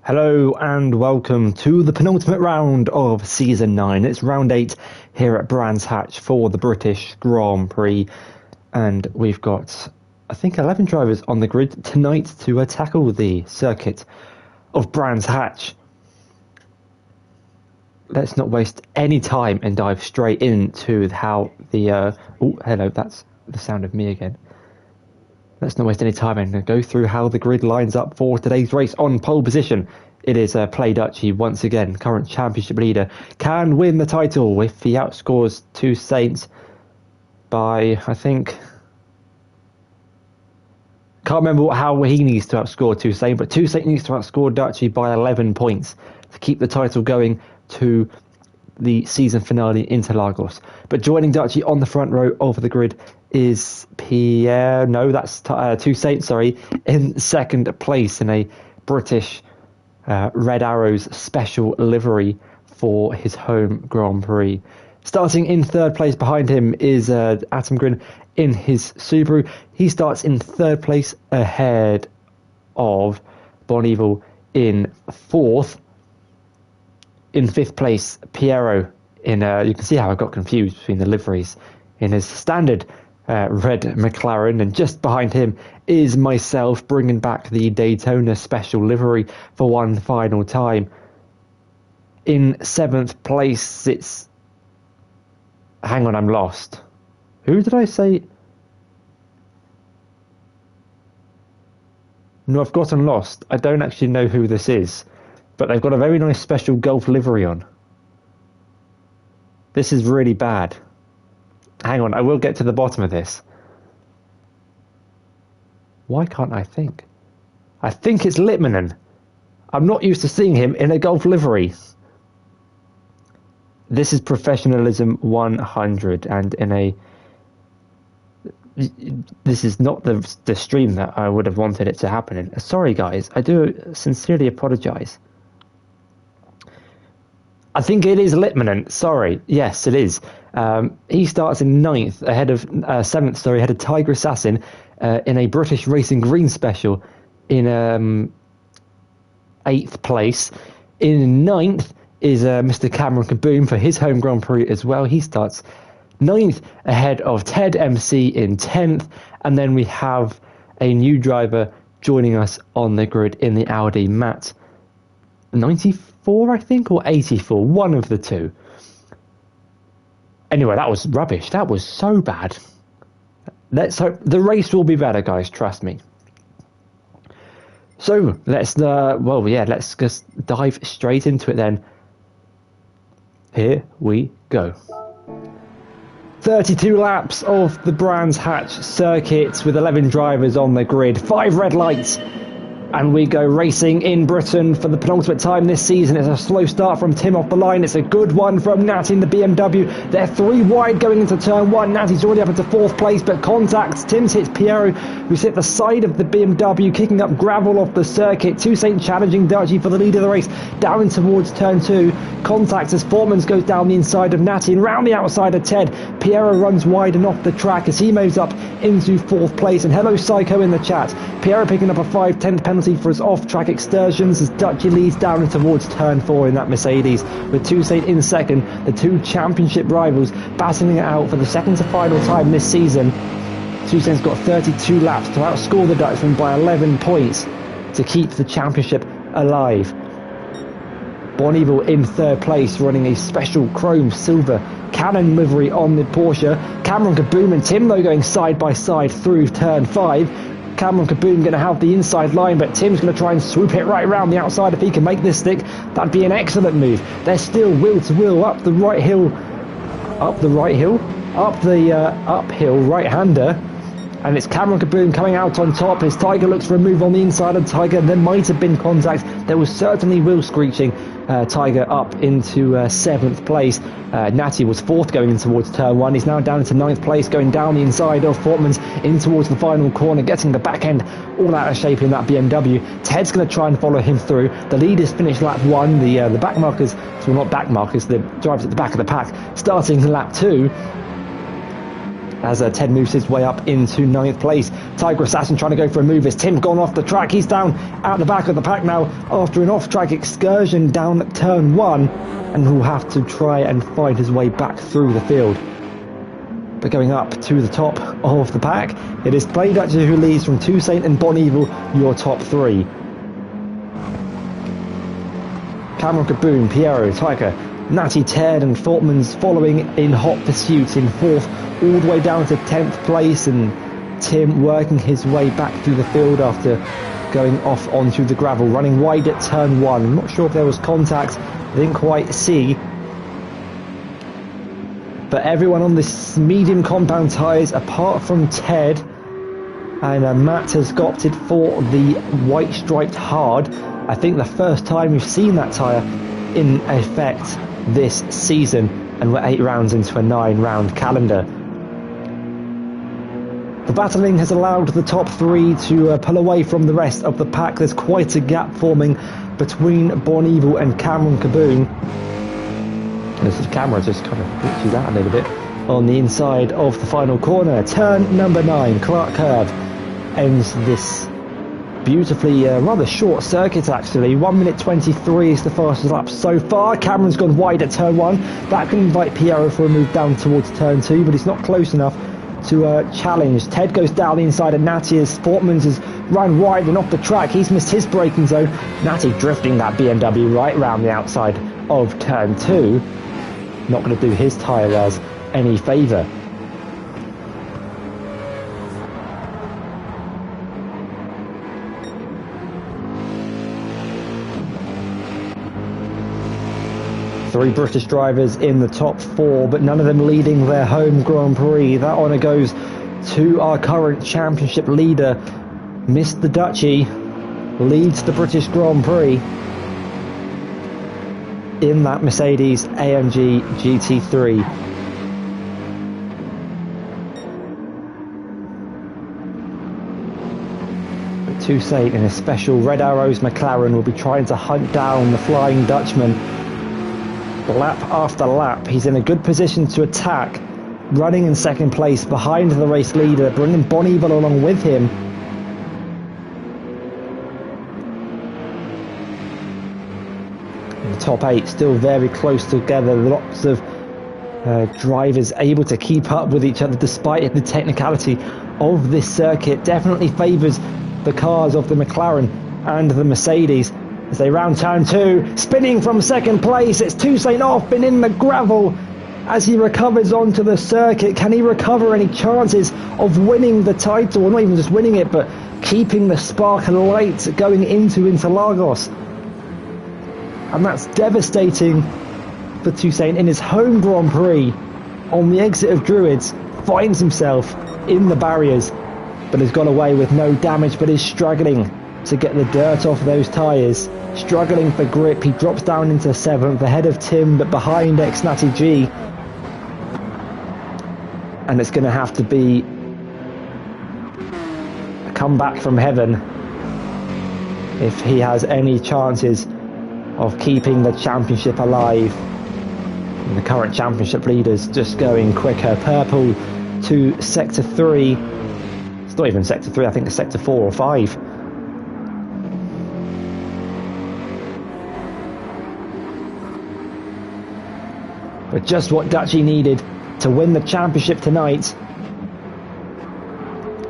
Hello and welcome to the penultimate round of Season 9. It's round 8 here at Brands Hatch for the British Grand Prix. And we've got, I think, 11 drivers on the grid tonight to tackle the circuit of Brands Hatch. Let's not waste any time and dive straight into how the... oh, hello, that's the sound of me again. Let's not waste any time and go through how the grid lines up for today's race. On pole position, it is Play Dutchie once again, current championship leader. Can win the title if he outscores Two Saints by, I think... Can't remember how he needs to outscore Two Saints, but Two Saints needs to outscore Dutchie by 11 points to keep the title going to the season finale in Interlagos. But joining Dutchie on the front row of the grid is Pierre, no, that's Two Saints, sorry, in second place in a British Red Arrows special livery for his home Grand Prix. Starting in third place behind him is Atom Grin in his Subaru. He starts in third place ahead of Bon Evil in fourth. In fifth place, Piero in, you can see how I got confused between the liveries, in his standard red McLaren, and just behind him is myself, bringing back the Daytona special livery for one final time. In seventh place, it's... Hang on, I'm lost. Who did I say? No, I've gotten lost. I don't actually know who this is, but they've got a very nice special Golf livery on. This is really bad. Hang on, I will get to the bottom of this. Why can't I think? I think it's Litmanen. I'm not used to seeing him in a Golf livery. This is professionalism 100, and in a... This is not the stream that I would have wanted it to happen in. Sorry guys, I do sincerely apologise. I think it is Litmanen. Sorry. Yes, it is. He starts in seventh, ahead of Tiger Assassin in a British Racing Green special in eighth place. In ninth is Mr. Cameron Kaboom for his home Grand Prix as well. He starts ninth ahead of Ted MC in 10th. And then we have a new driver joining us on the grid in the Audi, Matt 94, I think, or 84, one of the two. Anyway, that was rubbish. That was so bad. Let's hope the race will be better, guys. Trust me. So let's let's just dive straight into it then. Here we go. 32 laps of the Brands Hatch circuit with 11 drivers on the grid, 5 red lights. And we go racing in Britain for the penultimate time this season. It's a slow start from Tim off the line. It's a good one from Nat in the BMW. They're 3 wide going into turn 1. Natty's already up into 4th place, but contacts. Tim's hits Piero, who's hit the side of the BMW, kicking up gravel off the circuit. Two Saint challenging Dutchie for the lead of the race. Down towards turn 2. Contacts as Formans goes down the inside of Natty and round the outside of Ted. Piero runs wide and off the track as he moves up into 4th place. And hello Psycho in the chat. Piero picking up a 5/10 penalty for his off-track excursions as Dutchie leads down towards turn 4 in that Mercedes, with Two Saint in second. The two championship rivals battling it out for the second to final time this season. Two Saint's got 32 laps to outscore the Dutchman by 11 points to keep the championship alive. Bon Evil in third place, running a special chrome silver Cannon livery on the Porsche. Cameron Kaboom and Tim though going side by side through turn 5. Cameron Kaboom going to have the inside line, but Tim's going to try and swoop it right around the outside if he can make this stick. That'd be an excellent move. They're still wheel to wheel up the uphill right-hander. And it's Cameron Kaboom coming out on top as Tiger looks for a move on the inside of Tiger. There might have been contact. There was certainly wheel screeching. Tiger up into 7th place. Natty was 4th going in towards turn 1. He's now down into 9th place, going down the inside of Fortman's in towards the final corner, getting the back end all out of shape in that BMW. Ted's going to try and follow him through. The leaders finished lap 1. The back markers, well, not back markers, the drivers at the back of the pack, starting lap 2. as Ted moves his way up into 9th place. Tiger Assassin trying to go for a move as Tim gone off the track. He's down out the back of the pack now after an off-track excursion down turn 1, and will have to try and find his way back through the field. But going up to the top of the pack, it is Play Dutcher who leads from Toussaint and Bon Evil, your top 3. Cameron Kaboom, Piero, Tiger, Natty, Ted and Fortman's following in hot pursuit in 4th, all the way down to 10th place, and Tim working his way back through the field after going off onto the gravel, running wide at turn 1. I'm not sure if there was contact, I didn't quite see. But everyone on this medium compound tyres apart from Ted, and Matt has opted for the white striped hard. I think the first time we've seen that tyre in effect this season, and we're 8 rounds into a 9-round calendar. The battling has allowed the top 3 to pull away from the rest of the pack. There's quite a gap forming between Bon Evil and Cameron Kaboom. This camera just kind of glitches out a little bit on the inside of the final corner. Turn number 9, Clark Curve, ends this beautifully rather short circuit actually. 1 minute 23 is the fastest lap so far. Cameron's gone wide at turn 1. That can invite Piero for a move down towards turn 2, but he's not close enough to challenge. Ted goes down the inside of Natty as Sportman's has run wide and off the track. He's missed his braking zone. Natty drifting that BMW right round the outside of turn 2. Not going to do his tyre wears any favour. Three British drivers in the top 4, but none of them leading their home Grand Prix. That honour goes to our current championship leader, Mr. Dutchy, leads the British Grand Prix in that Mercedes AMG GT3. But Toussaint in a special Red Arrows McLaren will be trying to hunt down the Flying Dutchman. Lap after lap, he's in a good position to attack, running in 2nd place behind the race leader, bringing Bon Evil along with him. The top 8 still very close together, lots of drivers able to keep up with each other despite the technicality of this circuit. Definitely favours the cars of the McLaren and the Mercedes as they round turn 2, spinning from 2nd place. It's Toussaint off and in the gravel as he recovers onto the circuit. Can he recover any chances of winning the title? Or not even just winning it, but keeping the spark alight going into Interlagos. And that's devastating for Toussaint in his home Grand Prix. On the exit of Druids, finds himself in the barriers, but has got away with no damage, but is struggling to get the dirt off those tyres. Struggling for grip, he drops down into 7th, ahead of Tim, but behind Natty G. And it's going to have to be a comeback from heaven if he has any chances of keeping the championship alive. And the current championship leaders just going quicker. Purple to sector 3. It's not even sector 3, I think it's sector 4 or 5. But just what Dutchy needed to win the championship tonight.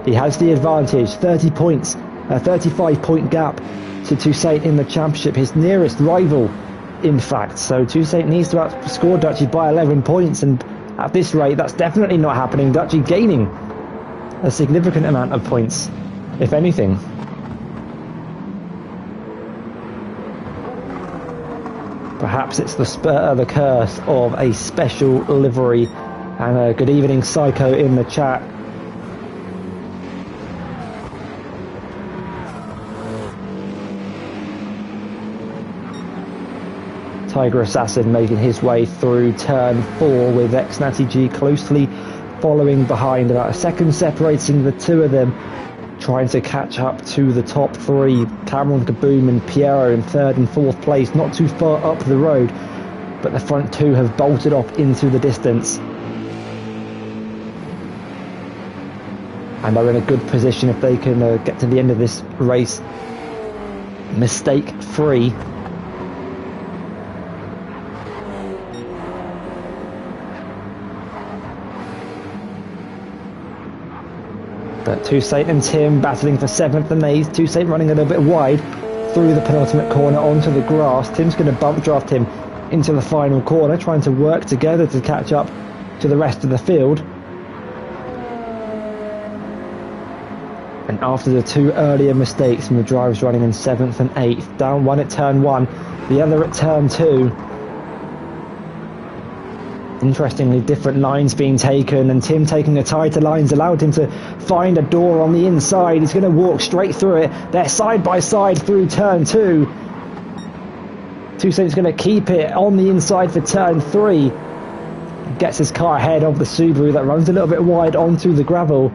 He has the advantage, 30 points, a 35-point gap to Toussaint in the championship, his nearest rival, in fact. So Toussaint needs to outscore Dutchy by 11 points, and at this rate, that's definitely not happening. Dutchy gaining a significant amount of points, if anything. Perhaps it's the spur, the curse of a special livery. And good evening, Psycho, in the chat. Tiger Assassin making his way through turn 4 with Natty G closely following behind, about a second separating the two of them, trying to catch up to the top 3. Cameron Kaboom and Piero in 3rd and 4th place, not too far up the road, but the front 2 have bolted off into the distance. and are in a good position if they can get to the end of this race mistake free. But Toussaint and Tim battling for 7th and 8th. Toussaint running a little bit wide through the penultimate corner onto the grass. Tim's going to bump draft him into the final corner, trying to work together to catch up to the rest of the field. And after the 2 earlier mistakes from the drivers running in 7th and 8th, down one at turn 1, the other at turn 2. Interestingly, different lines being taken, and Tim taking the tighter lines allowed him to find a door on the inside. He's going to walk straight through it. They're side by side through turn 2. Toussaint's going to keep it on the inside for turn 3. Gets his car ahead of the Subaru that runs a little bit wide onto the gravel.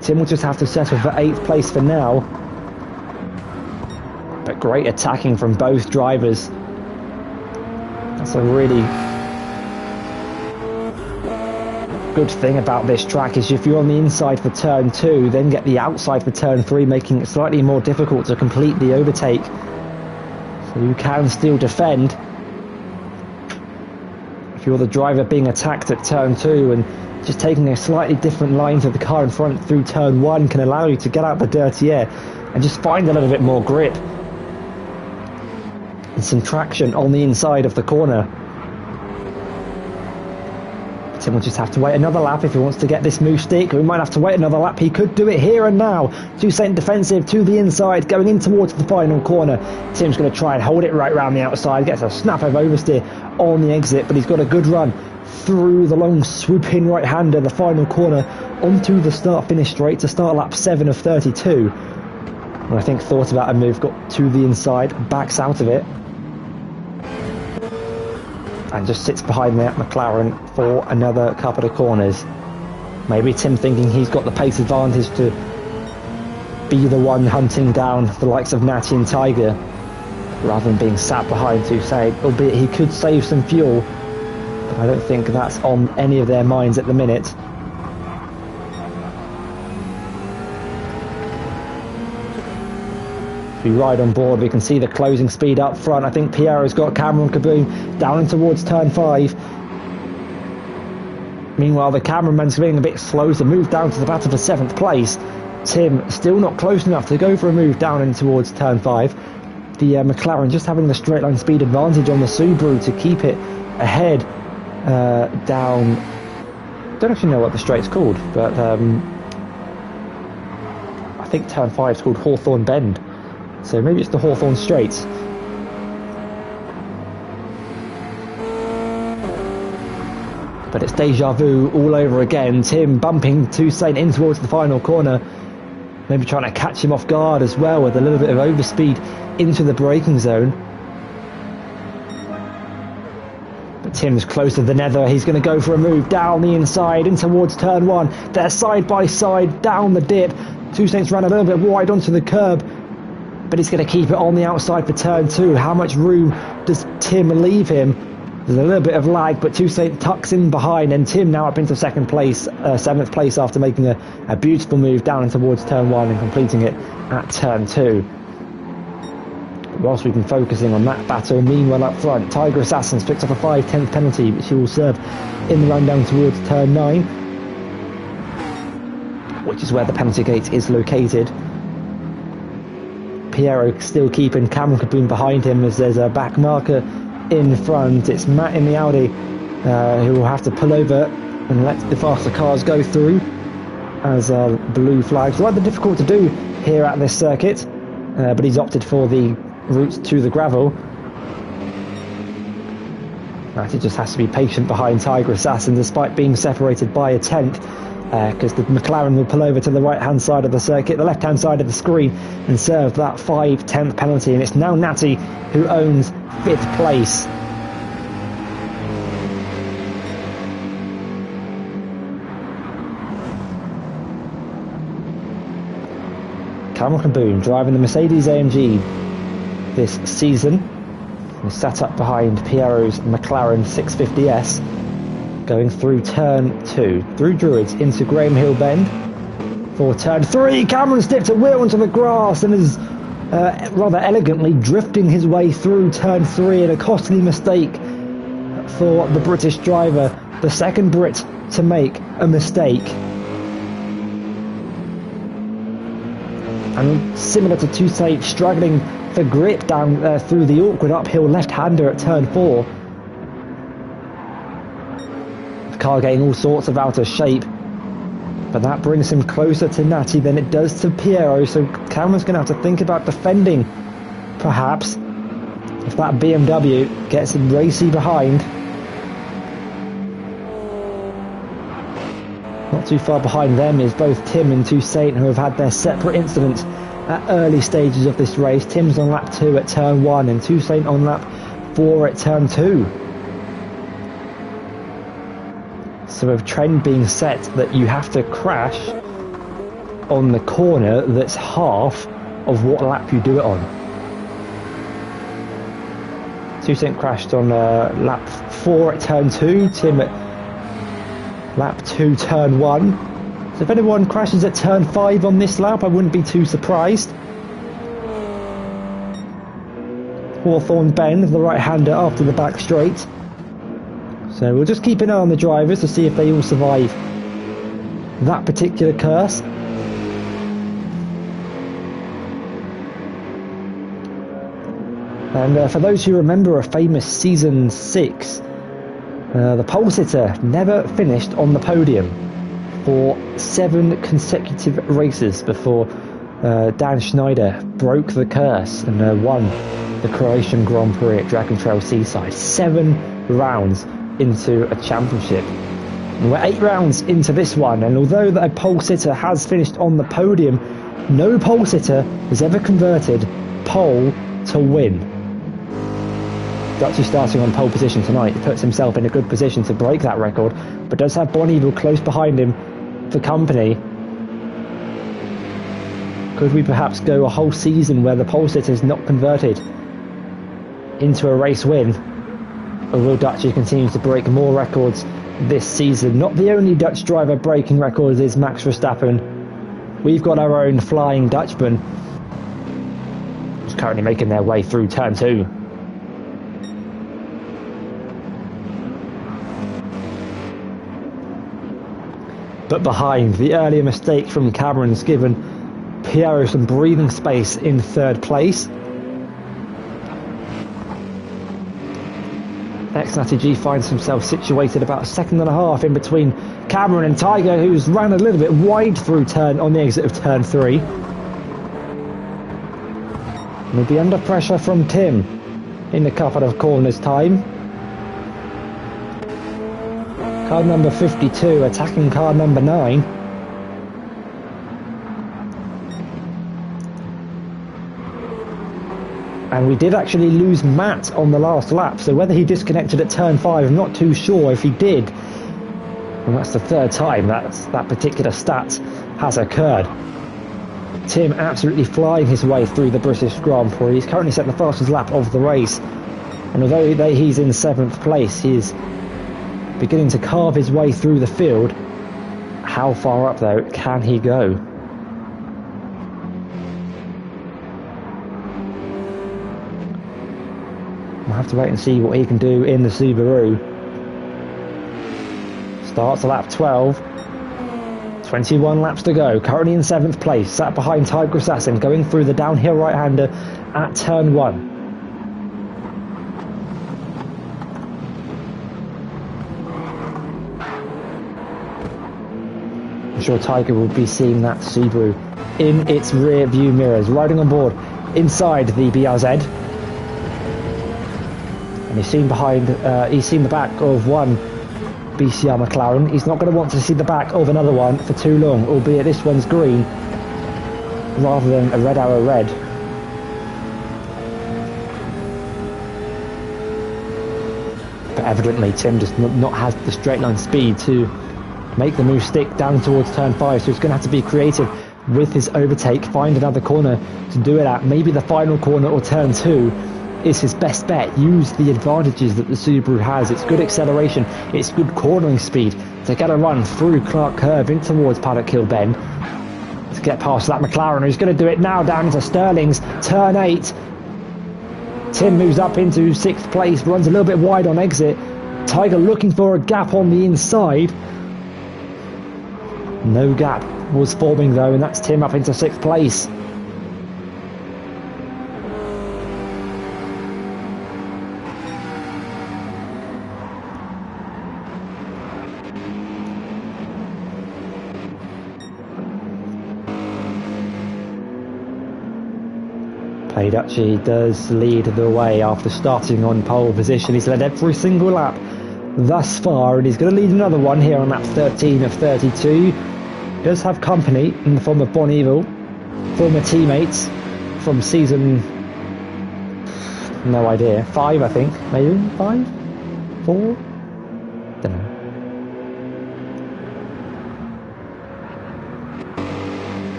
Tim will just have to settle for 8th place for now. But great attacking from both drivers. That's a really good thing about this track, is if you're on the inside for turn 2, then get the outside for turn 3, making it slightly more difficult to complete the overtake. So you can still defend. If you're the driver being attacked at turn 2, and just taking a slightly different line to the car in front through turn 1 can allow you to get out the dirty air and just find a little bit more grip and some traction on the inside of the corner. Tim will just have to wait another lap if he wants to get this move stick. We might have to wait another lap. He could do it here and now. Toussaint defensive to the inside, going in towards the final corner. Tim's going to try and hold it right around the outside. Gets a snap of oversteer on the exit, but he's got a good run through the long swoop-in right-hander, the final corner, onto the start-finish straight to start lap 7 of 32. And I think thought about a move, got to the inside, backs out of it, and just sits behind that McLaren for another couple of corners. Maybe Tim thinking he's got the pace advantage to be the one hunting down the likes of Natty and Tiger, rather than being sat behind Toussaint, albeit he could save some fuel, but I don't think that's on any of their minds at the minute. We ride on board, we can see the closing speed up front. I think Piero's got Cameron Kaboom down in towards turn 5. Meanwhile, the cameraman's being a bit slow to move down to the battle for 7th place. Tim still not close enough to go for a move down in towards turn 5. The McLaren just having the straight line speed advantage on the Subaru to keep it ahead down. Don't actually know what the straight's called, but I think turn 5 is called Hawthorne Bend. So maybe it's the Hawthorne Straits. But it's deja vu all over again. Tim bumping Toussaint in towards the final corner. Maybe trying to catch him off guard as well with a little bit of overspeed into the braking zone. But Tim's close to the nether. He's going to go for a move down the inside in towards turn 1. They're side by side down the dip. Toussaint's run a little bit wide onto the curb, but he's going to keep it on the outside for turn 2. How much room does Tim leave him? There's a little bit of lag, but Toussaint tucks in behind, and Tim now up into 7th place after making a beautiful move down and towards turn 1 and completing it at turn 2. Whilst we've been focusing on that battle, meanwhile up front, Tiger Assassin's picked up a 5/10 penalty, which he will serve in the run down towards turn 9, which is where the penalty gate is located. Piero still keeping Cameron Kaboom behind him as there's a back marker in front. It's Matt in the Audi who will have to pull over and let the faster cars go through as blue flags. Rather difficult to do here at this circuit, but he's opted for the route to the gravel. Matty just has to be patient behind Tiger Assassin despite being separated by a tenth, because the McLaren will pull over to the right hand side of the circuit, the left hand side of the screen, and serve that 5/10 penalty. And it's now Natty who owns 5th place. Cameron Kaboom driving the Mercedes AMG this season. He's sat up behind Piero's McLaren 650S, going through turn 2, through Druids into Graham Hill Bend, for turn 3. Cameron's dipped a wheel onto the grass and is rather elegantly drifting his way through turn 3 in a costly mistake for the British driver, the second Brit to make a mistake. And similar to Toussaint, struggling for grip down through the awkward uphill left-hander at turn 4. The car getting all sorts of out of shape, but that brings him closer to Nati than it does to Piero, so Cameron's going to have to think about defending, perhaps, if that BMW gets him racy behind. Not too far behind them is both Tim and Toussaint, who have had their separate incidents at early stages of this race. Tim's on lap 2 at turn 1 and Toussaint on lap 4 at turn 2. So a trend being set that you have to crash on the corner that's half of what lap you do it on. Toussaint crashed on lap 4 at turn 2, Tim at lap 2 turn 1. So if anyone crashes at turn 5 on this lap, I wouldn't be too surprised. Hawthorne Ben, the right-hander after the back straight. So we'll just keep an eye on the drivers to see if they all survive that particular curse. And for those who remember a famous season 6, the pole sitter never finished on the podium for 7 consecutive races before Dan Schneider broke the curse and won the Croatian Grand Prix at Dragon Trail Seaside. 7 rounds into a championship. And we're 8 rounds into this one, and although a pole sitter has finished on the podium, no pole sitter has ever converted pole to win. Dutchy starting on pole position tonight. He puts himself in a good position to break that record, but does have Bonneville close behind him for company. Could we perhaps go a whole season where the pole sitter is not converted into a race win? Or will Dutchy continue to break more records this season? Not the only Dutch driver breaking records is Max Verstappen. We've got our own Flying Dutchman, who's currently making their way through turn 2. But behind, the earlier mistake from Cameron's given Piero some breathing space in third place. Ex-Natty G finds himself situated about a second and a half in between Cameron and Tiger, who's ran a little bit wide through on the exit of turn 3. And will be under pressure from Tim in a couple of corners' time. Car number 52 attacking car number 9. And we did actually lose Matt on the last lap, so whether he disconnected at turn 5, I'm not too sure. If he did, and that's the 3rd time that particular stat has occurred. Tim absolutely flying his way through the British Grand Prix. He's currently set the fastest lap of the race, and although he's in 7th place, he's beginning to carve his way through the field. How far up, though, can he go? We'll have to wait and see what he can do in the Subaru. Starts at lap 12. 21 laps to go. Currently in 7th place, sat behind Tiger Assassin, going through the downhill right-hander at turn 1. I'm sure Tiger will be seeing that Subaru in its rear view mirrors, riding on board inside the BRZ. And he's seen the back of one BCR McLaren. He's not going to want to see the back of another one for too long, albeit this one's green rather than a red arrow red. But evidently Tim does not have the straight line speed to make the move stick down towards turn 5, so he's going to have to be creative with his overtake, find another corner to do it at. Maybe the final corner or turn 2 is his best bet. Use the advantages that the Subaru has. It's good acceleration, it's good cornering speed to get a run through Clark Curve in towards Paddock Hill Bend. get past that McLaren, who's going to do it now down into Sterling's turn 8. Tim moves up into 6th place, runs a little bit wide on exit. Tiger looking for a gap on the inside. No gap was forming though, and that's Tim up into 6th place. Duchy does lead the way after starting on pole position. He's led every single lap thus far, and he's going to lead another one here on lap 13 of 32. He does have company in the form of Bon Evil, former teammates from season, no idea, 5 I think, maybe 5, 4, don't know.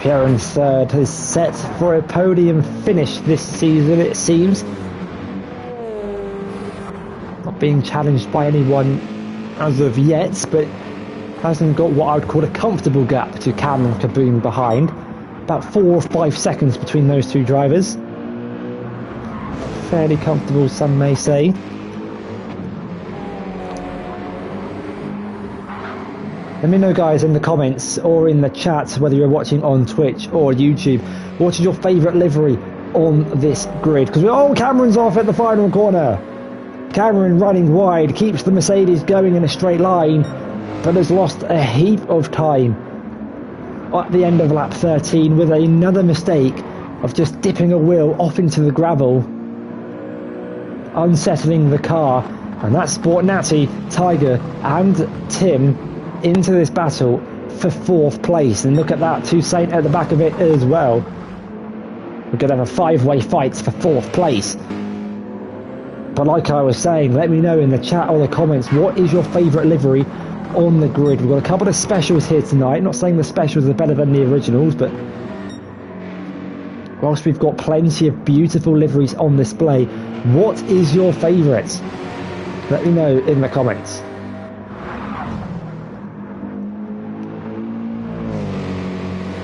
Pierre in 3rd is set for a podium finish this season, it seems. Not being challenged by anyone as of yet, but hasn't got what I would call a comfortable gap to Cameron Kaboom behind. About 4 or 5 seconds between those two drivers. Fairly comfortable, some may say. Let me know, guys, in the comments or in the chat, whether you're watching on Twitch or YouTube, what is your favourite livery on this grid? Because Cameron's off at the final corner. Cameron running wide, keeps the Mercedes going in a straight line, but has lost a heap of time at the end of lap 13 with another mistake of just dipping a wheel off into the gravel, unsettling the car. And that's brought Natty, Tiger and Tim into this battle for 4th place. And look at that, Toussaint at the back of it as well. We're going to have a 5-way fight for 4th place. But like I was saying, let me know in the chat or the comments, what is your favourite livery on the grid? We've got a couple of specials here tonight. Not saying the specials are better than the originals, but whilst we've got plenty of beautiful liveries on display, what is your favourite? Let me know in the comments.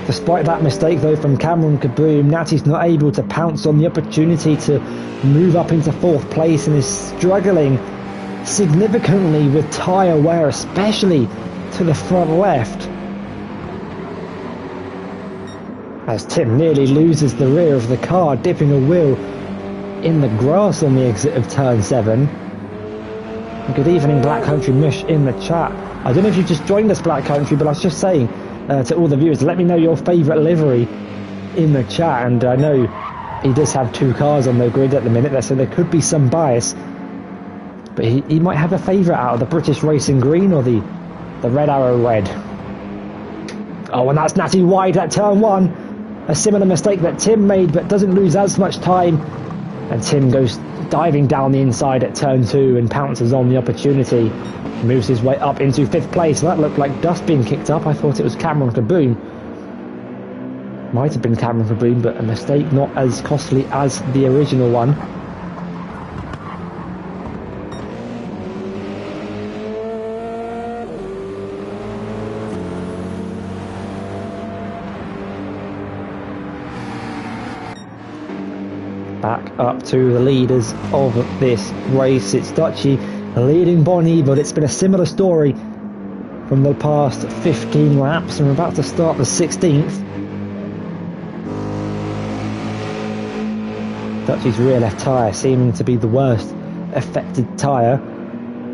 Despite that mistake though from Cameron Kaboom, Natty's not able to pounce on the opportunity to move up into 4th place and is struggling significantly with tyre wear, especially to the front left. As Tim nearly loses the rear of the car, dipping a wheel in the grass on the exit of turn 7. Good evening, Black Country Mush in the chat. I don't know if you've just joined us, Black Country, but I was just saying to all the viewers, let me know your favourite livery in the chat. And I know he does have 2 cars on the grid at the minute, so there could be some bias, but he might have a favourite out of the British Racing Green or the Red Arrow Red. Oh, and that's Natty wide at turn 1. A similar mistake that Tim made, but doesn't lose as much time. And Tim goes diving down the inside at turn 2 and pounces on the opportunity. Moves his way up into 5th place. That looked like dust being kicked up. I thought it was Cameron Kaboom. Might have been Cameron Kaboom, but a mistake not as costly as the original one. Back up to the leaders of this race. It's Dutchy leading Bonnie, but it's been a similar story from the past 15 laps, and we're about to start the 16th. Dutchy's rear left tyre seeming to be the worst affected tyre,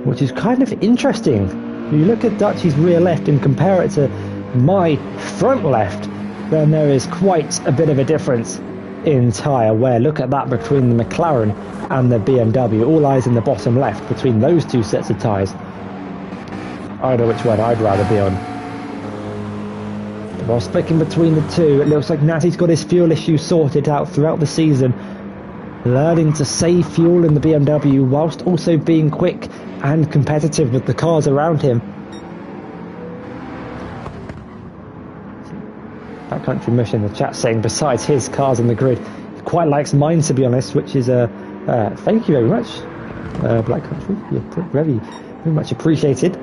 which is kind of interesting. When you look at Dutchy's rear left and compare it to my front left, then there is quite a bit of a difference in tyre wear. Look at that between the McLaren and the BMW. All eyes in the bottom left between those 2 sets of tyres. I know which one I'd rather be on. But while flicking between the 2, it looks like Natty's got his fuel issue sorted out throughout the season, learning to save fuel in the BMW whilst also being quick and competitive with the cars around him. That Country Mush in the chat saying besides his cars on the grid, he quite likes mine, to be honest, which is thank you very much, Black Country. You're very, very much appreciated.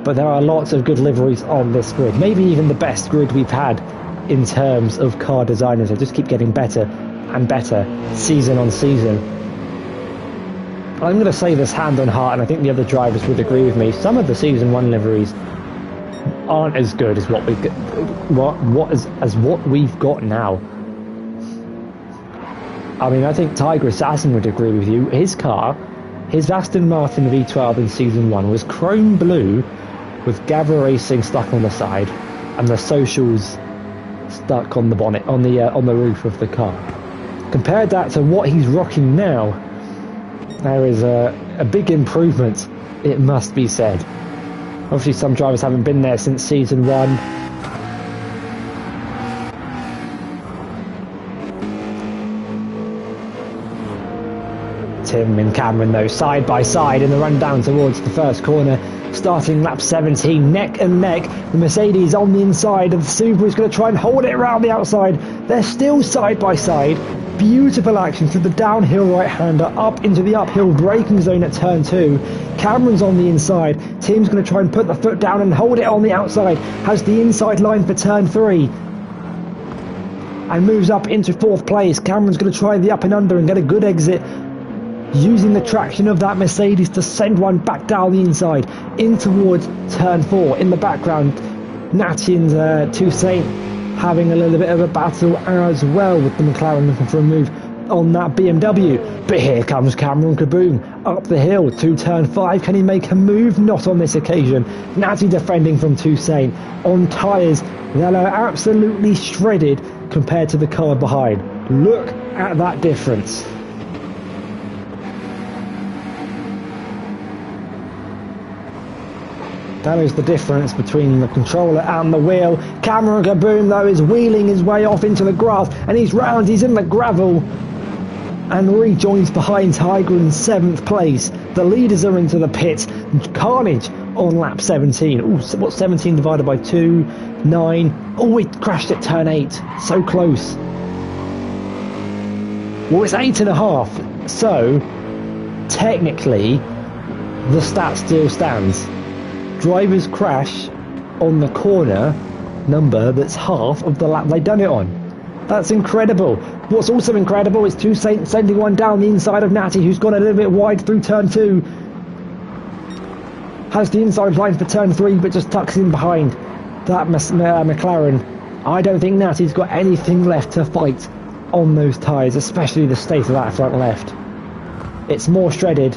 but there are lots of good liveries on this grid. Maybe even the best grid we've had in terms of car designers. They just keep getting better and better season on season. I'm going to say this hand on heart, and I think the other drivers would agree with me. Some of the season 1 liveries aren't as good as what we've got now. I mean, I think Tiger Assassin would agree with you. His car, his Aston Martin V12 in season 1 was chrome blue with Gavra Racing stuck on the side and the socials stuck on the bonnet, on the roof of the car. Compared that to what he's rocking now, there is a big improvement, it must be said. Obviously some drivers haven't been there since season 1. Tim and Cameron though, side by side in the run down towards the first corner, starting lap 17, neck and neck. The Mercedes on the inside of the Subaru is going to try and hold it around the outside. They're still side by side. Beautiful action through the downhill right-hander up into the uphill braking zone at turn 2. Cameron's on the inside. Tim's going to try and put the foot down and hold it on the outside. Has the inside line for turn 3 and moves up into 4th place. Cameron's going to try the up and under and get a good exit, using the traction of that Mercedes to send one back down the inside in towards turn 4. In the background, Natty and Toussaint having a little bit of a battle as well, with the McLaren looking for a move on that BMW. But here comes Cameron Kaboom up the hill to turn 5. Can he make a move? Not on this occasion. Natty defending from Toussaint on tyres that are absolutely shredded compared to the car behind. Look at that difference. That is the difference between the controller and the wheel. Cameron Kaboom, though, is wheeling his way off into the grass, and he's round, he's in the gravel, and rejoins behind Tiger in 7th place. The leaders are into the pits. Carnage on lap 17. Ooh, what's 17 divided by 2? 9. Oh, it crashed at turn 8. So close. Well, it's 8.5. So, technically, the stat still stands. Drivers crash on the corner number that's half of the lap they've done it on. That's incredible. What's also incredible is Toussaint sending one down the inside of Natty, who's gone a little bit wide through turn 2. Has the inside line for turn 3, but just tucks in behind that McLaren. I don't think Natty's got anything left to fight on those tyres, especially the state of that front left. It's more shredded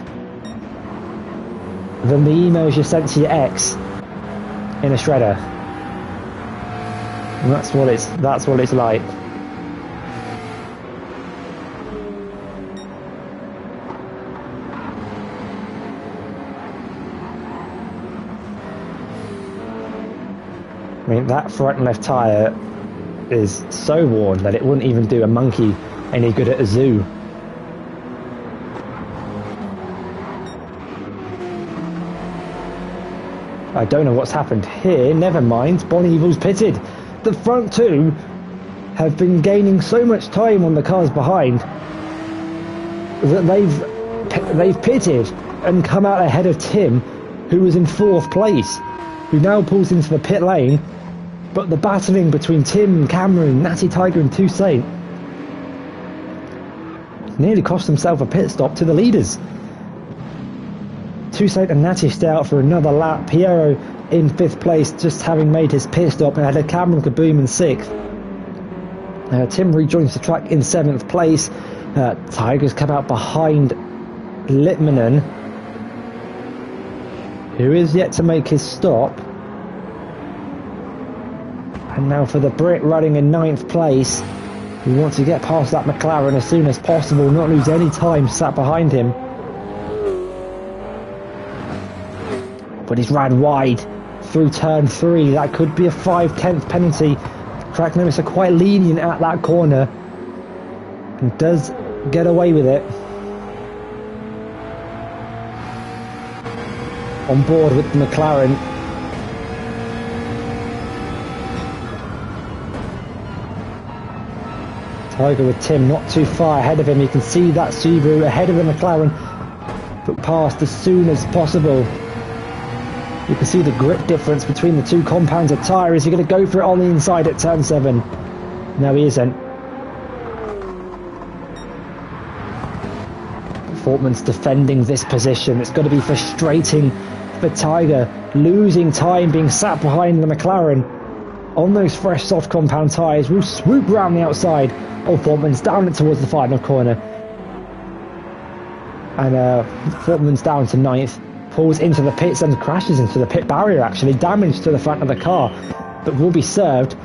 than the emails you sent to your ex in a shredder. And that's what it's like. I mean, that front and left tyre is so worn that it wouldn't even do a monkey any good at a zoo. I don't know what's happened here. Never mind. Bon Evil's pitted. The front two have been gaining so much time on the cars behind that they've pitted and come out ahead of Tim, who was in 4th place, who now pulls into the pit lane. But the battling between Tim, Cameron, Natty, Tiger and Toussaint nearly cost himself a pit stop to the leaders. Toussaint and Natty stay out for another lap. Piero in 5th place, just having made his pit stop, and had a Cameron Kaboom in 6th. Tim rejoins the track in 7th place. Tiger's come out behind Litmanen, who is yet to make his stop. And now for the Brit running in 9th place. We want to get past that McLaren as soon as possible, not lose any time sat behind him. But he's ran wide through turn 3. That could be a 5/10 penalty. Track limits are quite lenient at that corner, and does get away with it. On board with the McLaren. Tiger with Tim not too far ahead of him. You can see that Subaru ahead of the McLaren, but past as soon as possible. You can see the grip difference between the two compounds of tyre. Is he going to go for it on the inside at turn 7? No, he isn't. Fortman's defending this position. It's got to be frustrating for Tiger, losing time, being sat behind the McLaren on those fresh soft compound tyres. Will swoop round the outside. Oh, Fortman's down towards the final corner. And Fortman's down to 9th. Pulls into the pits and crashes into the pit barrier, actually. Damage to the front of the car, but will be served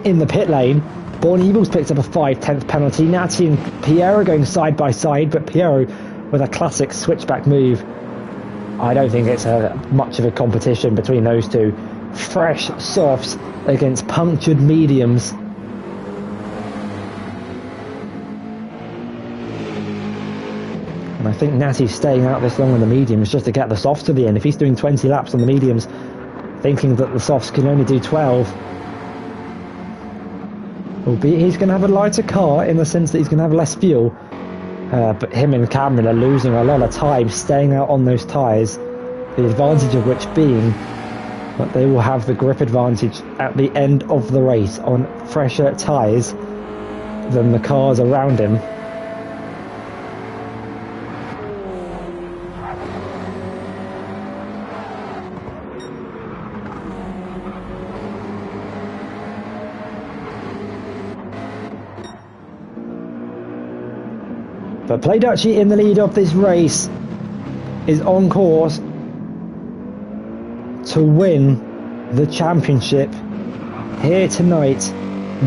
in the pit lane. Born Eagles picks up a 5/10 penalty. Natty and Piero going side by side, but Piero with a classic switchback move. I don't think it's much of a competition between those two. Fresh softs against punctured mediums. And I think Natty's staying out this long on the mediums just to get the softs to the end. If he's doing 20 laps on the mediums, thinking that the softs can only do 12, albeit he's going to have a lighter car in the sense that he's going to have less fuel. But him and Cameron are losing a lot of time staying out on those tyres. The advantage of which being that they will have the grip advantage at the end of the race on fresher tyres than the cars around him. But Play Duchy in the lead of this race is on course to win the championship here tonight,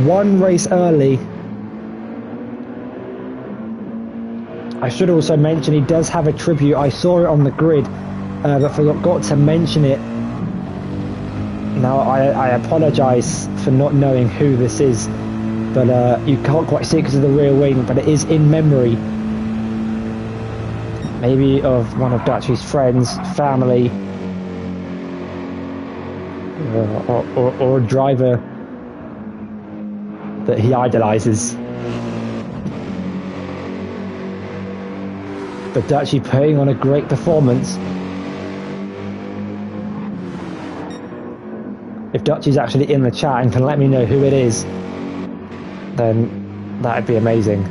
one race early. I should also mention he does have a tribute. I saw it on the grid, but forgot to mention it. Now I apologise for not knowing who this is, but you can't quite see it because of the rear wing, but it is in memory. Maybe of one of Dutchy's friends, family, or a driver that he idolises. But Dutchy putting on a great performance. If Dutchy's actually in the chat and can let me know who it is, then that'd be amazing.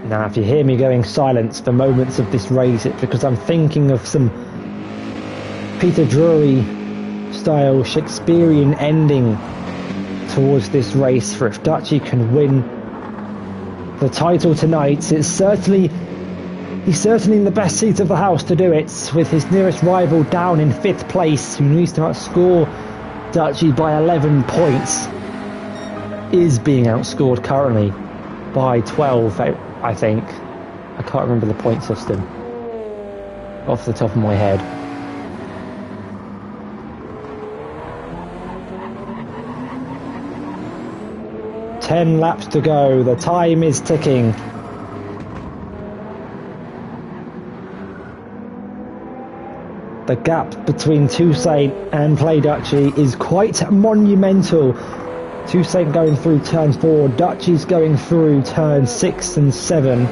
Now, if you hear me going silent for moments of this race, it's because I'm thinking of some Peter Drury style Shakespearean ending towards this race. For if Dutchy can win the title tonight, he's certainly in the best seat of the house to do it, with his nearest rival down in 5th place, who needs to outscore Dutchy by 11 points. Is being outscored currently by 12, I think. I can't remember the point system off the top of my head. Ten laps to go. The time is ticking. The gap between Toussaint and Play Duchy is quite monumental. Toussaint going through turn 4, Dutchy's going through turn 6 and 7.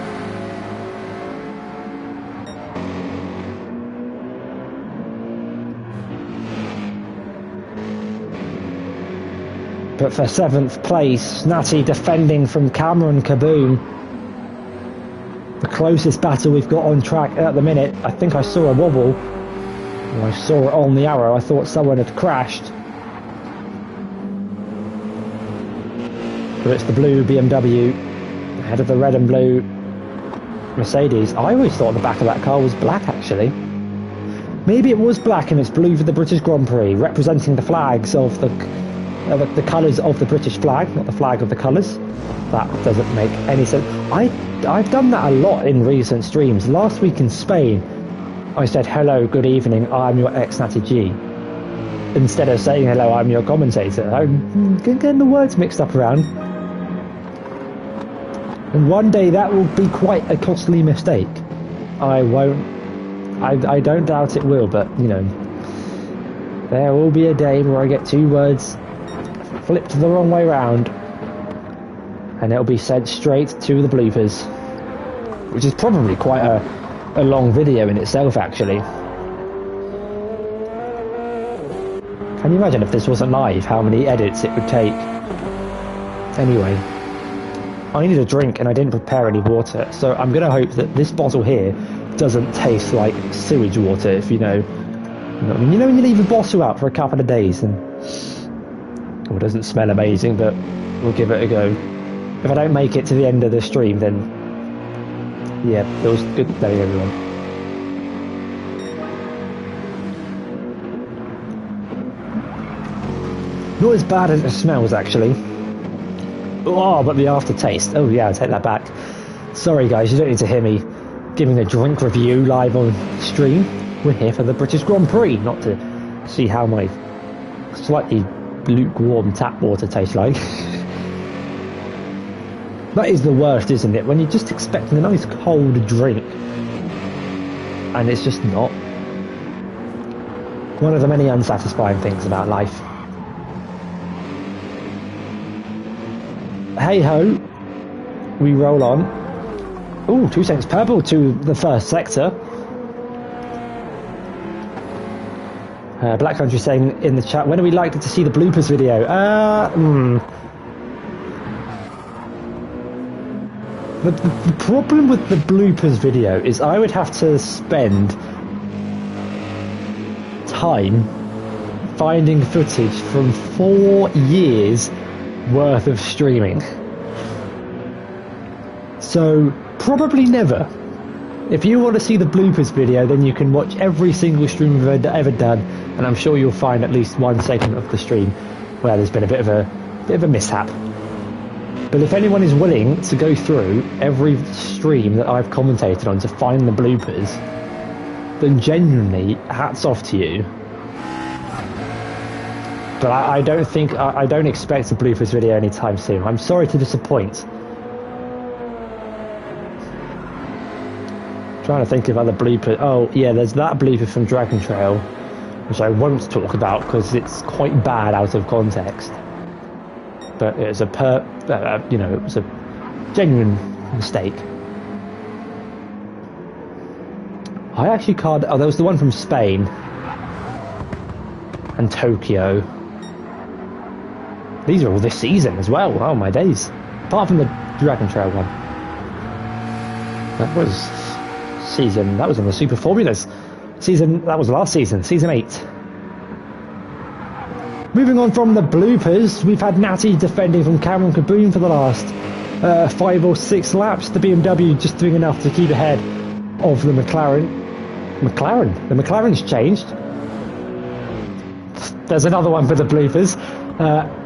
But for 7th place, Natty defending from Cameron Kaboom. The closest battle we've got on track at the minute. I think I saw a wobble. I saw it on the arrow. I thought someone had crashed. But it's the blue BMW ahead of the red and blue Mercedes. I always thought the back of that car was black, actually. Maybe it was black and it's blue for the British Grand Prix, representing the flags of the colours of the British flag, not the flag of the colours. That doesn't make any sense. I've done that a lot in recent streams. Last week in Spain, I said, hello, good evening, I'm your ex-Natty G. Instead of saying, hello, I'm your commentator. I'm getting the words mixed up around. And one day that will be quite a costly mistake. I don't doubt it will, but, you know, there will be a day where I get two words flipped the wrong way round. and it'll be sent straight to the bloopers, which is probably quite a long video in itself, actually. Can you imagine if this wasn't live, how many edits it would take? Anyway, I need a drink and I didn't prepare any water, so I'm going to hope that this bottle here doesn't taste like sewage water, if you know. You know when you leave a bottle out for a couple of days and it doesn't smell amazing, but we'll give it a go. If I don't make it to the end of the stream, then yeah, it was good day, everyone. Not as bad as it smells, actually. Oh, but the aftertaste. Oh yeah, I take that back. Sorry guys, you don't need to hear me giving a drink review live on stream. We're here for the British Grand Prix, not to see how my slightly lukewarm tap water tastes like. That is the worst, isn't it? When you're just expecting a nice cold drink and it's just not. One of the many unsatisfying things about life. Hey ho, we roll on. Ooh, 2 cents purple to the first sector. Black Country saying in the chat, when are we likely to see the bloopers video? The problem with the bloopers video is I would have to spend time finding footage from 4 years worth of streaming. So probably never. If you want to see the bloopers video, then you can watch every single stream we've ever done, and I'm sure you'll find at least one segment of the stream where there's been a bit of a mishap. But if anyone is willing to go through every stream that I've commentated on to find the bloopers, then genuinely hats off to you. But I don't expect a bloopers video anytime soon. I'm sorry to disappoint. Trying to think of other bloopers. Oh yeah, there's that blooper from Dragon Trail, which I won't talk about because it's quite bad out of context. But it was it was a genuine mistake. I actually can't. Oh, there was the one from Spain and Tokyo. These are all this season as well. Oh my days! Apart from the Dragon Trail one, that was season. That was on the Super Formulas season. That was last season, season 8. Moving on from the bloopers, we've had Natty defending from Cameron Kaboom for the last 5 or 6 laps. The BMW just doing enough to keep ahead of the McLaren. The McLaren's changed. There's another one for the bloopers.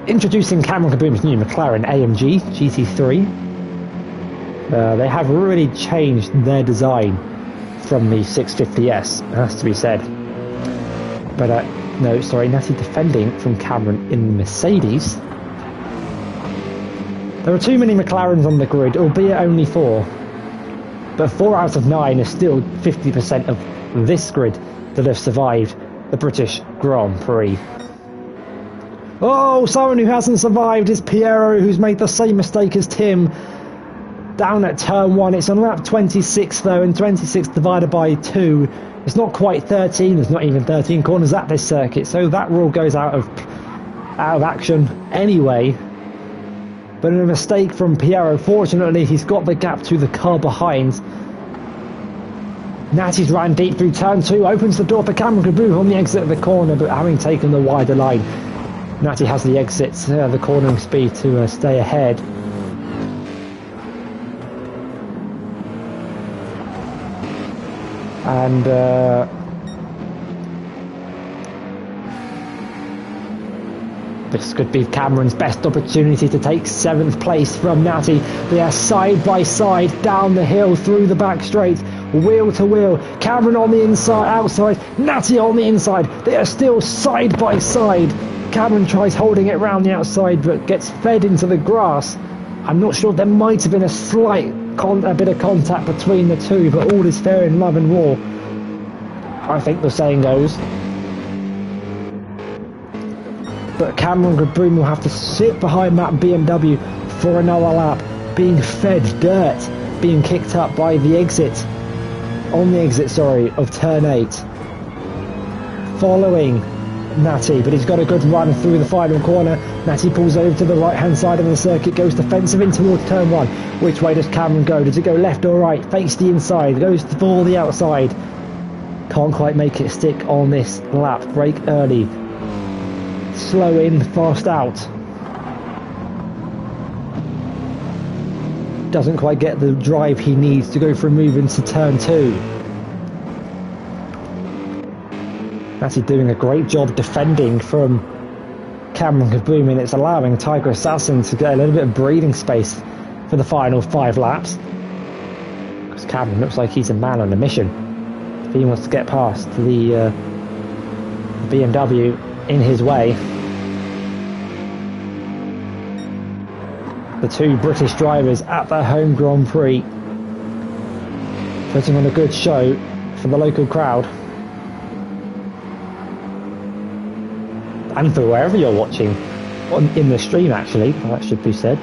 Introducing Cameron Kaboom's new McLaren AMG GT3. They have really changed their design from the 650S, it has to be said. But no, sorry, Natty defending from Cameron in the Mercedes. There are too many McLarens on the grid, albeit only 4. But 4 out of 9 is still 50% of this grid that have survived the British Grand Prix. Oh, someone who hasn't survived is Piero, who's made the same mistake as Tim. Down at turn 1, it's on lap 26 though, and 26 divided by 2. It's not quite 13, there's not even 13 corners at this circuit, so that rule goes out of action anyway. But a mistake from Piero. Fortunately, he's got the gap to the car behind. Natty's ran deep through turn 2, opens the door for Cameron Kaboom on the exit of the corner, but having taken the wider line, Natty has the exit, the cornering speed to stay ahead. And this could be Cameron's best opportunity to take 7th place from Natty. They are side by side down the hill through the back straight, wheel to wheel. Cameron on the inside, outside, Natty on the inside. They are still side by side. Cameron tries holding it round the outside but gets fed into the grass. I'm not sure, there might have been a slight a bit of contact between the two, but all is fair in love and war, I think the saying goes. But Cameron Kaboom will have to sit behind that BMW for another lap, being fed dirt, being kicked up by the exit, of turn 8. Following Natty, but he's got a good run through the final corner. Natty pulls over to the right hand side of the circuit, goes defensive in towards turn 1. Which way does Cameron go? Does it go left or right? Face the inside, goes for the outside. Can't quite make it stick on this lap. Brake early, slow in, fast out. Doesn't quite get the drive he needs to go for a move into turn 2. Natty doing a great job defending from Cameron Kaboom, and it's allowing Tiger Assassin to get a little bit of breathing space for the final 5 laps. Because Cameron looks like he's a man on a mission. If he wants to get past the BMW in his way. The 2 British drivers at their home Grand Prix, putting on a good show for the local crowd. And for wherever you're watching, in the stream actually, that should be said.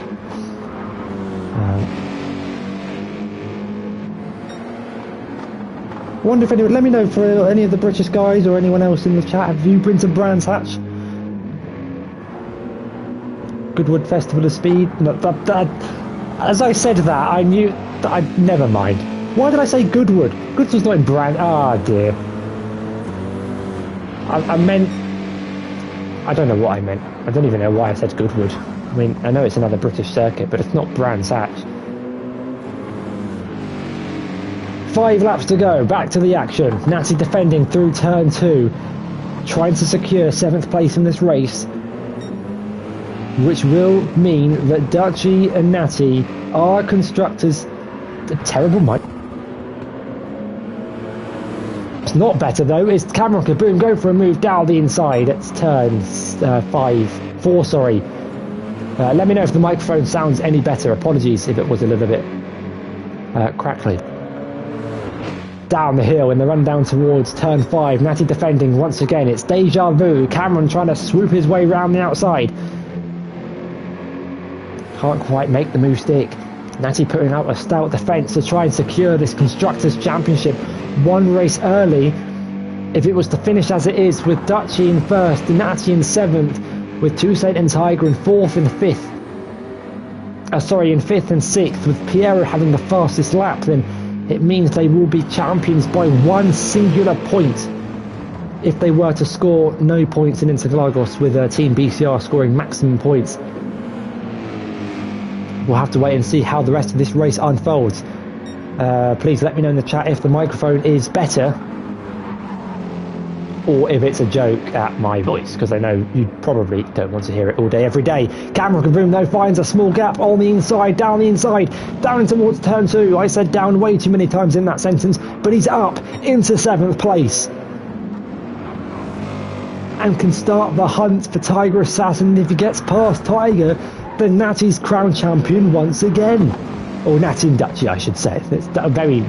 Wonder if anyone, let me know for any of the British guys or anyone else in the chat, have you been to Brands Hatch? Goodwood Festival of Speed? No, as I said that, I knew that never mind. Why did I say Goodwood? Goodwood's not in Brand. Ah, dear. I meant. I don't know what I meant. I don't even know why I said Goodwood. I mean, I know it's another British circuit, but it's not Brands Hatch. 5 laps to go. Back to the action. Natty defending through turn 2, trying to secure 7th place in this race, which will mean that Dutchy and Natty are constructors. A terrible mic. It's not better though. It's Cameron Kaboom go for a move down the inside. It's turn 4. Sorry. Let me know if the microphone sounds any better. Apologies if it was a little bit crackly. Down the hill in the run down towards turn 5. Natty defending once again. It's deja vu. Cameron trying to swoop his way round the outside. Can't quite make the move stick. Natty putting out a stout defence to try and secure this Constructors' Championship 1 race early. If it was to finish as it is, with Dutchy in 1st, Natty in 7th, with Toussaint and Tiger in 4th and 5th. In 5th and 6th, with Piero having the fastest lap, then it means they will be champions by 1 singular point if they were to score no points in Interlagos, with Team BCR scoring maximum points. We'll have to wait and see how the rest of this race unfolds. Please let me know in the chat if the microphone is better or if it's a joke at my voice, because I know you probably don't want to hear it all day every day. Cameron Kaboom though finds a small gap on the inside, down in towards turn 2. I said down way too many times in that sentence, but he's up into 7th place and can start the hunt for Tiger Assassin. If he gets past Tiger, then Natty's crown champion once again. Or Natty and Dutchy, I should say. It's a very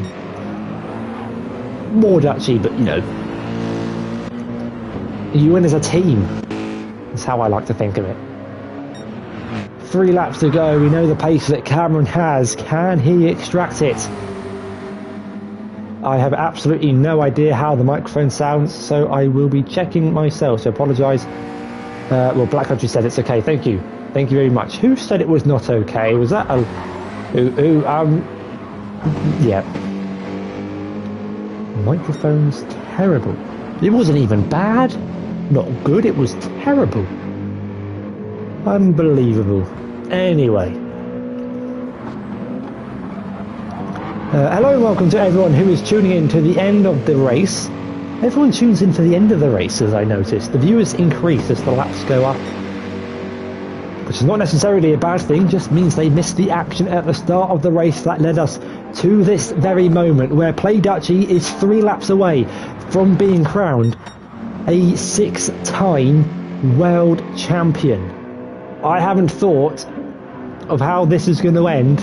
more Dutchy, but you know, you win as a team. That's how I like to think of it. 3 laps to go. We know the pace that Cameron has. Can he extract it? I have absolutely no idea how the microphone sounds, so I will be checking myself. So apologise. Well, Black Country said it's okay. Thank you. Thank you very much. Who said it was not okay? Was that a... yeah. Microphone's terrible. It wasn't even bad. Not good, it was terrible. Unbelievable. Anyway. Hello and welcome to everyone who is tuning in to the end of the race. Everyone tunes in for the end of the race, as I noticed. The viewers increase as the laps go up, which is not necessarily a bad thing, just means they missed the action at the start of the race that led us to this very moment, where Play Dutchy is 3 laps away from being crowned a 6-time world champion. I haven't thought of how this is going to end,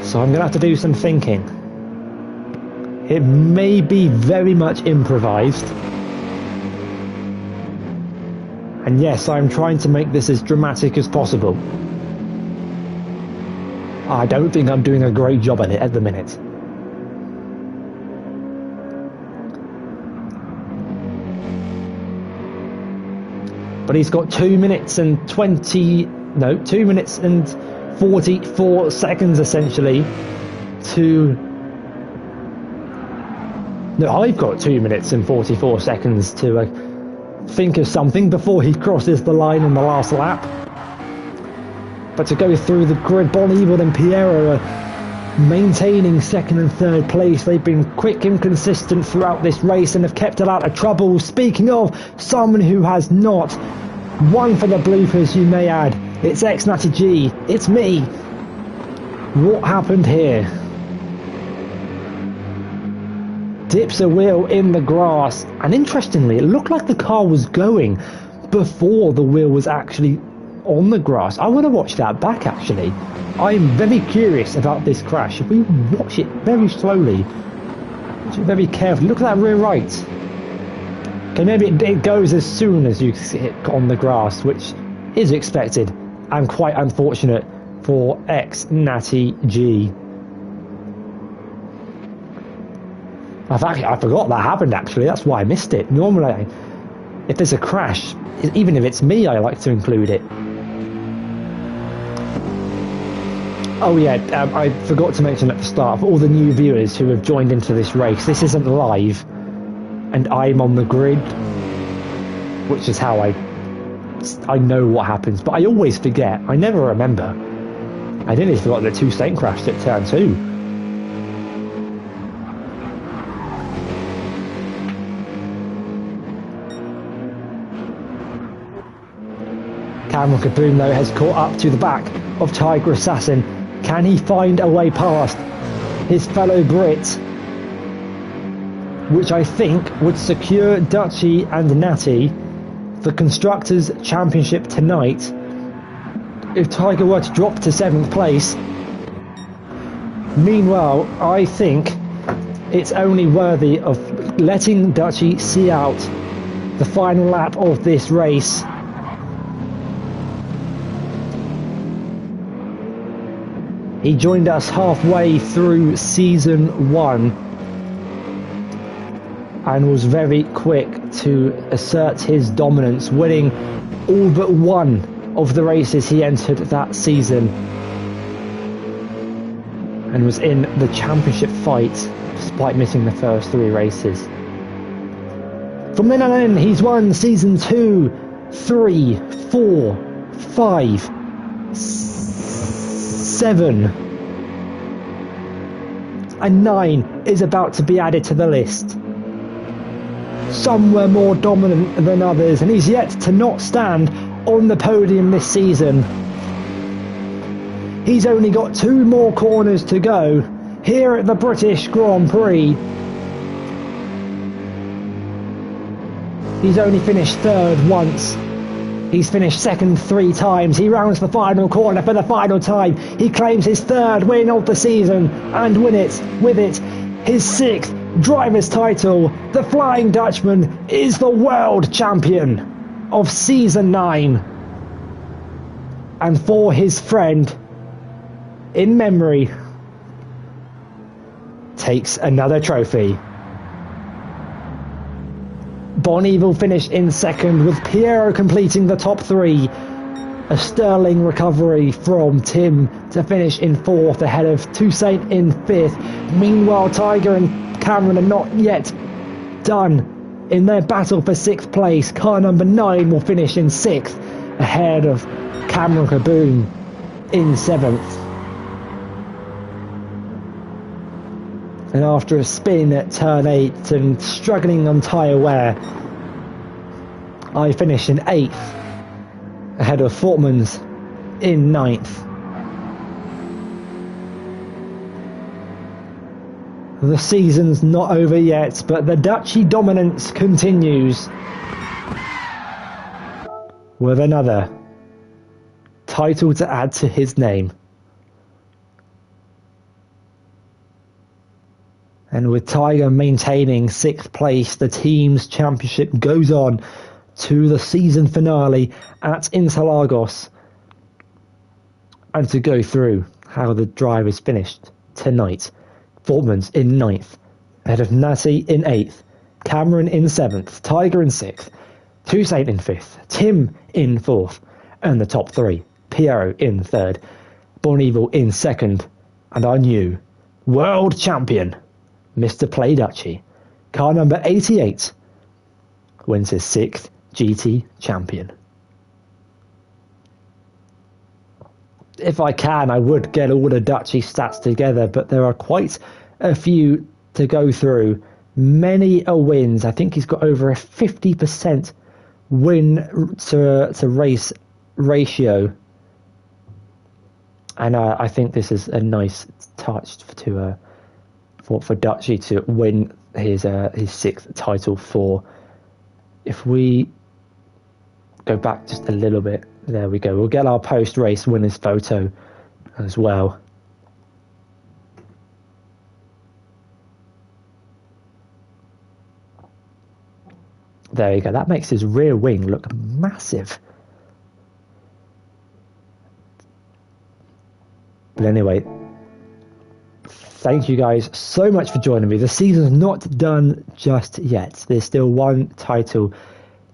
so I'm going to have to do some thinking. It may be very much improvised. And yes, I'm trying to make this as dramatic as possible. I don't think I'm doing a great job at it at the minute. But he's got 2 minutes and 2 minutes and 44 seconds essentially to... No, I've got 2 minutes and 44 seconds to think of something before he crosses the line in the last lap. But to go through the grid, Boneville and Piero are maintaining second and third place. They've been quick and consistent throughout this race and have kept it out of trouble. Speaking of someone who has not, one for the bloopers you may add, it's Natty G, it's me. What happened here? Dips a wheel in the grass, and interestingly it looked like the car was going before the wheel was actually on the grass. I want to watch that back actually. I'm very curious about this crash. If we watch it very slowly, watch it very carefully, look at that rear right. Okay, maybe it goes as soon as you hit on the grass, which is expected and quite unfortunate for Natty G. I forgot that happened actually, that's why I missed it. Normally, if there's a crash, even if it's me, I like to include it. Oh yeah, I forgot to mention at the start, for all the new viewers who have joined into this race, this isn't live, and I'm on the grid, which is how I know what happens, but I always forget, I never remember. I nearly forgot that Toussaint crashed at turn 2. Cameron Kaboom though has caught up to the back of Tiger Assassin. Can he find a way past his fellow Brit, which I think would secure Dutchy and Natty the Constructors' Championship tonight if Tiger were to drop to 7th place. Meanwhile, I think it's only worthy of letting Dutchy see out the final lap of this race. He joined us halfway through season 1 and was very quick to assert his dominance, winning all but one of the races he entered that season, and was in the championship fight despite missing the first 3 races. From then on, he's won season 2, 3, 4, 5, 7, and 9 is about to be added to the list. Some were more dominant than others, and he's yet to not stand on the podium this season. He's only got 2 more corners to go here at the British Grand Prix. He's only finished 3rd once. He's finished 2nd 3 times. He rounds the final corner for the final time. He claims his 3rd win of the season and with it his 6th driver's title. The Flying Dutchman is the world champion of season 9. And for his friend, in memory, takes another trophy. Boneville finished in 2nd, with Piero completing the top 3. A sterling recovery from Tim to finish in 4th, ahead of Toussaint in 5th. Meanwhile, Tiger and Cameron are not yet done in their battle for 6th place. Car number 9 will finish in 6th, ahead of Cameron Kaboom in 7th. And after a spin at turn 8 and struggling on tyre wear, I finish in 8th, ahead of Fortmans in 9th. The season's not over yet, but the Dutchy dominance continues with another title to add to his name. And with Tiger maintaining 6th place, the team's championship goes on to the season finale at Interlagos. And to go through how the drivers finished tonight. Fortman's in 9th, ahead of Natty in 8th, Cameron in 7th, Tiger in 6th, Toussaint in 5th, Tim in 4th, and the top 3, Piero in 3rd, Bonevil in 2nd, and our new world champion, Mr. Play Duchy, car number 88, wins his 6th GT champion. If I can, I would get all the Duchy stats together, but there are quite a few to go through. Many wins. I think he's got over a 50% win to race ratio, and I think this is a nice touch for Duchy to win his 6th title. If we go back just a little bit, there we go. We'll get our post-race winners photo as well. There you go. That makes his rear wing look massive. But anyway, thank you guys so much for joining me. The season's not done just yet. There's still one title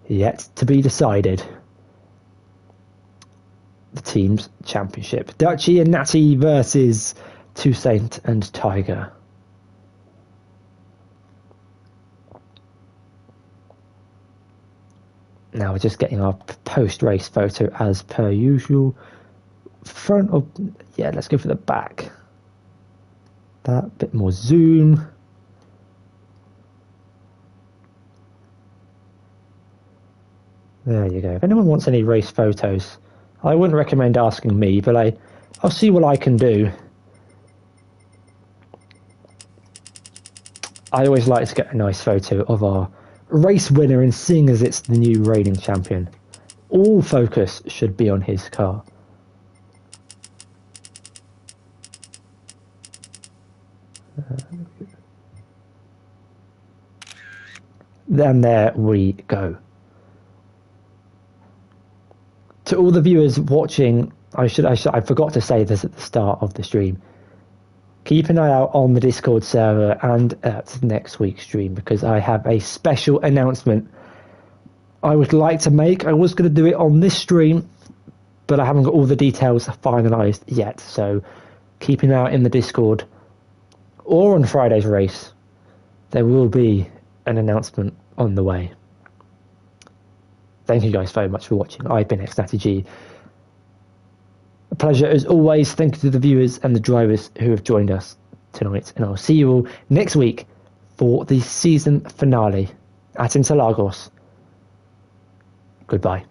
yet to be decided. The team's championship. Duchy and Natty versus Toussaint and Tiger. Now we're just getting our post-race photo as per usual. Front of, yeah, let's go for the back. That bit more zoom. There you go. If anyone wants any race photos, I wouldn't recommend asking me, but I'll see what I can do. I always like to get a nice photo of our race winner, and seeing as it's the new reigning champion, all focus should be on his car. Then there we go. To all the viewers watching, I forgot to say this at the start of the stream. Keep an eye out on the Discord server and at next week's stream, because I have a special announcement I would like to make. I was going to do it on this stream, but I haven't got all the details finalised yet. So keep an eye out in the Discord or on Friday's race. There will be an announcement on the way. Thank you guys very much for watching. I've been XNattyG. A pleasure as always. Thank you to the viewers and the drivers who have joined us tonight, and I'll see you all next week for the season finale at Interlagos. Goodbye.